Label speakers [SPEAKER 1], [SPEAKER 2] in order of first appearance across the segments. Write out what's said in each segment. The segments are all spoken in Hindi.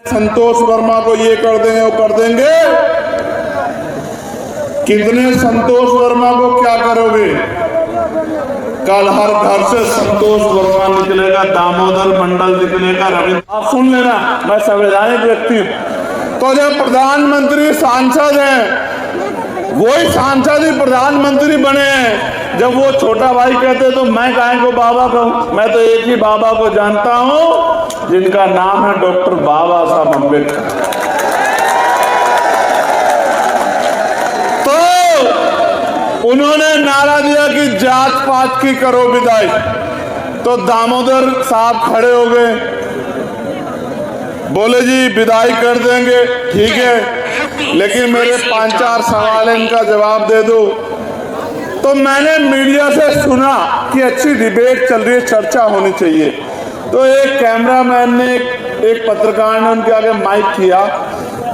[SPEAKER 1] संतोष वर्मा को ये कर देंगे वो कर देंगे। कितने संतोष वर्मा को क्या करोगे? कल हर घर से संतोष वर्मा निकलेगा, दामोदर मंडल निकलेगा, रविंद्र। आप सुन लेना, मैं संवैधानिक व्यक्ति हूं। तो जब प्रधानमंत्री सांसद हैं, वही सांसद ही प्रधानमंत्री बने हैं। जब वो छोटा भाई कहते तो मैं काहे को बाबा कहूं? मैं तो एक ही बाबा को जानता हूं जिनका नाम है डॉक्टर बाबा साहब अम्बेडकर। तो उन्होंने नारा दिया कि जात पात की करो विदाई, तो दामोदर साहब खड़े हो गए, बोले जी विदाई कर देंगे, ठीक है, लेकिन मेरे 5-4 सवाल हैं, इनका जवाब दे दो। तो मैंने मीडिया से सुना कि अच्छी डिबेट चल रही है, चर्चा होनी चाहिए। तो एक कैमरामैन ने, एक पत्रकार ने उनके आगे माइक किया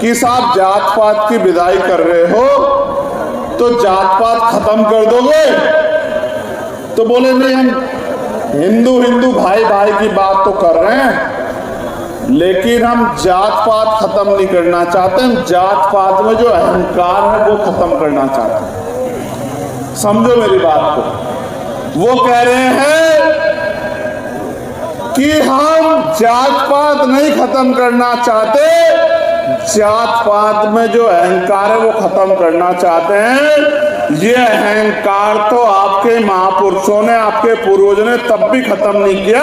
[SPEAKER 1] कि साहब जात पात की विदाई कर रहे हो तो जात पात खत्म कर दोगे? तो बोले नहीं, हम हिंदू हिंदू भाई भाई की बात तो कर रहे हैं, लेकिन हम जात पात खत्म नहीं करना चाहते, हम जात पात में जो अहंकार है वो खत्म करना चाहते हैं। समझो मेरी बात को। वो कह रहे हैं कि हम जात पात नहीं खत्म करना चाहते, जात पात में जो अहंकार है वो खत्म करना चाहते हैं। ये अहंकार तो आपके महापुरुषों ने, आपके पूर्वजों ने तब भी खत्म नहीं किया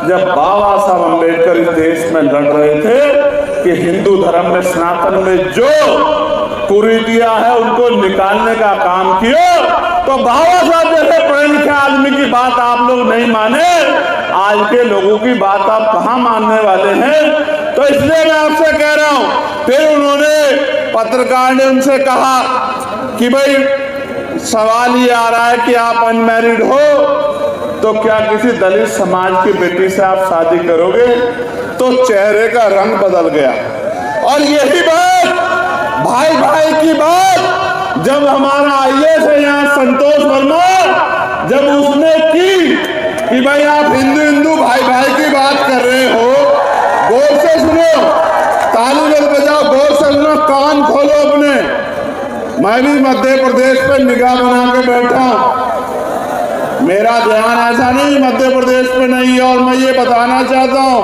[SPEAKER 1] जब बाबा साहब अम्बेडकर इस देश में लड़ रहे थे कि हिंदू धर्म में, सनातन में जो कुरीतियां है उनको निकालने का काम किया। तो बाबा साहब जैसे पढ़े लिखे आदमी की बात आप लोग नहीं माने, आज के लोगों की बात आप कहां मानने वाले हैं? तो इसलिए मैं आपसे कह रहा हूं। फिर उन्होंने, पत्रकार ने उनसे कहा कि भाई सवाल ये आ रहा है कि आप अनमैरिड हो, तो क्या किसी दलित समाज की बेटी से आप शादी करोगे? तो चेहरे का रंग बदल गया। और यही बात, भाई भाई की बात, जब हमारा आईएएस है यहाँ संतोष वर्मा, जब उसने की कि भाई आप हिंदू हिंदू भाई भाई की बात कर रहे हो, गौर से सुनो, ताली मत बजाओ, गौर से सुनो, कान खोलो अपने। मैं भी मध्य प्रदेश पे निगाह बना के बैठा हूं, मेरा ध्यान ऐसा नहीं मध्य प्रदेश पे नहीं है। और मैं ये बताना चाहता हूं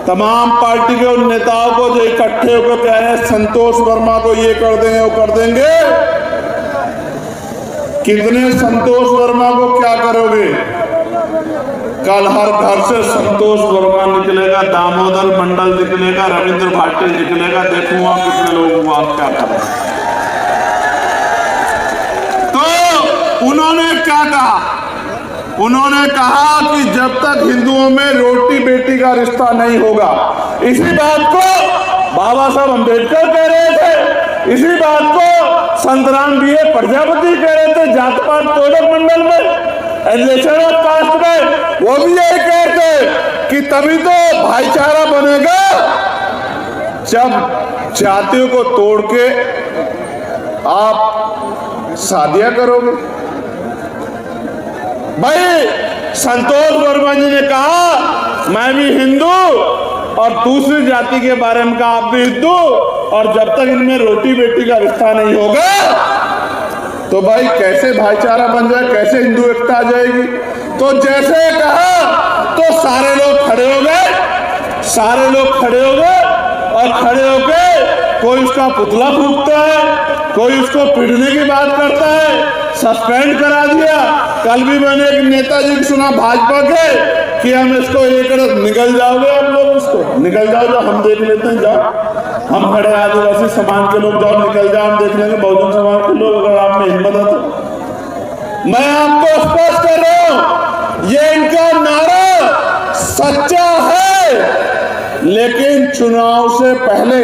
[SPEAKER 1] तमाम पार्टी के उन नेताओं को जो इकट्ठे होकर कह रहे हैं संतोष वर्मा को ये कर देंगे वो कर देंगे, कितने संतोष वर्मा को क्या करोगे? कल हर घर से संतोष वर्मा निकलेगा, दामोदर मंडल निकलेगा, रविंद्र भाटी निकलेगा, देखूंगा कितने लोग आप क्या करें। तो उन्होंने क्या कहा? उन्होंने कहा कि जब तक हिंदुओं में रोटी बेटी का रिश्ता नहीं होगा, इसी बात को बाबा साहब अम्बेडकर कह रहे थे, इसी बात को संतराम बीए प्रजापति कह रहे थे, जात पात तोड़क मंडल में, एलिगेशन ऑफ कास्ट में, वो भी यही कहते कि तभी तो भाईचारा बनेगा जब जातियों को तोड़ के आप शादियां करोगे। भाई संतोष वर्मा जी ने कहा मैं भी हिंदू, और दूसरी जाति के बारे में कहा आप भी हिंदू, और जब तक इनमें रोटी बेटी का रिश्ता नहीं होगा तो भाई कैसे भाईचारा बन जाए, कैसे हिंदू एकता आ जाएगी? तो जैसे कहा तो सारे लोग खड़े हो गए, सारे लोग खड़े हो गए, और खड़े होके कोई उसका पुतला फूंकता है, कोई उसको पीटने की बात करता है, सस्पेंड करा दिया। कल भी मैंने एक नेताजी को सुना भाजपा के कि हम इसको ये कर, निकल जाओगे आप लोग, उसको निकल जाओ, जो हम देख लेते हैं, जाओ, हम खड़े आदिवासी समाज के लोग, जाओ निकल जाओ, हम देख लेंगे बहुजन समाज के लोग, अगर आप में हिम्मत है तो। मैं आपको स्पष्ट कर रहा हूं, ये इनका नारा सच्चा है, लेकिन चुनाव से पहले